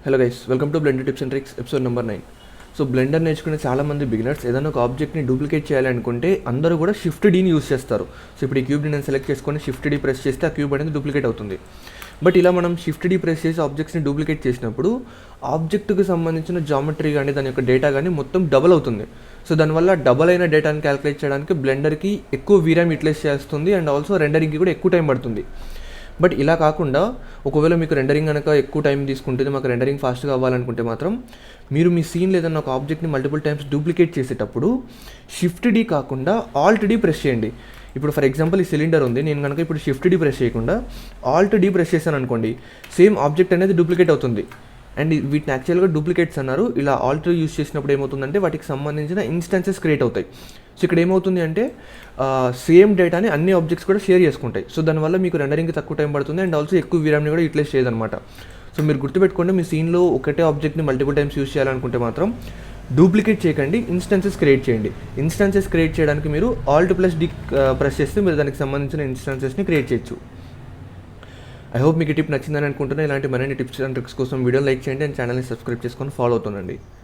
Hello guys, welcome to Blender tips and tricks episode number 9. So Blender నేర్చుకునే చాలామంది beginners ఏదైనా ఒక ఆబ్జెక్ట్ని duplicate చేయాలనుకుంటే అందరూ కూడా షిఫ్ట్ డీని యూస్ చేస్తారు. సో ఇప్పుడు ఈ క్యూబ్ని నేను సెలెక్ట్ చేసుకొని షిఫ్ట్ డీ ప్రెస్ చేస్తే ఆ క్యూబ్ అనేది డూప్లికేట్ అవుతుంది. బట్ ఇలా మనం షిఫ్ట్ డీ ప్రెస్ చేసి ఆబ్జెక్ట్స్ని డూప్లికేట్ చేసినప్పుడు ఆబ్జెక్ట్కి సంబంధించిన జామెట్రీ కానీ దాని యొక్క డేటా కానీ మొత్తం డబల్ అవుతుంది. సో దానివల్ల డబల్ అయిన డేటాని క్యాలిక్యులేట్ చేయడానికి బ్లెండర్కి ఎక్కువ VRAM యూటిలైజ్ చేస్తుంది అండ్ ఆల్సో రెండరింగ్కి కూడా ఎక్కువ టైం పడుతుంది. బట్ ఇలా కాకుండా ఒకవేళ మీకు రెండరింగ్ కనుక ఎక్కువ టైం తీసుకుంటుంది, మాకు రెండరింగ్ ఫాస్ట్గా అవ్వాలనుకుంటే మాత్రం మీరు మీ సీన్ లేదన్న ఒక ఆబ్జెక్ట్ని మల్టిపుల్ టైమ్స్ డూప్లికేట్ చేసేటప్పుడు షిఫ్ట్ డీ కాకుండా ఆల్ట్ డీ ప్రెస్ చేయండి. ఇప్పుడు ఫర్ ఎగ్జాంపుల్ ఈ సిలిండర్ ఉంది, నేను కనుక ఇప్పుడు షిఫ్ట్ డీ ప్రెస్ చేయకుండా ఆల్ట్ డీ ప్రెస్ చేశాను అనుకోండి, సేమ్ ఆబ్జెక్ట్ అనేది డూప్లికేట్ అవుతుంది. అండ్ వీటిని యాక్చువల్గా డూప్లికేట్స్ అన్నారు. ఇలా ఆల్ట్ యూస్ చేసినప్పుడు ఏమవుతుందంటే వాటికి సంబంధించిన ఇన్స్టాన్సెస్ క్రియేట్ అవుతాయి. సో ఇక్కడ ఏమవుతుంది అంటే సేమ్ డేటాని అన్ని ఆబ్జెక్ట్స్ కూడా షేర్ చేసుకుంటాయి. సో దానివల్ల మీకు రెండరింగ్కి తక్కువ టైం పడుతుంది అండ్ ఆల్సో ఎక్కువ VRAMని కూడా యూటిలైజ్ చేయదన్నమాట. సో మీరు గుర్తుపెట్టుకోండి, మీ సీన్లో ఒకటే ఆబ్జెక్ట్ని మల్టిపుల్ టైమ్స్ యూస్ చేయాలనుకుంటే మాత్రం డూప్లికేట్ చేయకండి, ఇన్స్టాన్సెస్ క్రియేట్ చేయండి. ఇన్స్టాన్సెస్ క్రియేట్ చేయడానికి మీరు Alt+D ప్రెస్ చేస్తే మీరు దానికి సంబంధించిన ఇన్స్టాన్సెస్ని క్రియేట్ చేయొచ్చు. ఐ హోప్ మీకు ఈ టిప్ నచ్చిందని అనుకుంటున్నాను. ఇలాంటి మరిన్ని టిప్స్ అండ్ ట్రిక్స్ కోసం వీడియోని లైక్ చేయండి అండ్ ఛానల్ని సబ్స్క్రైబ్ చేసుకొని ఫాలో అవుతుండండి.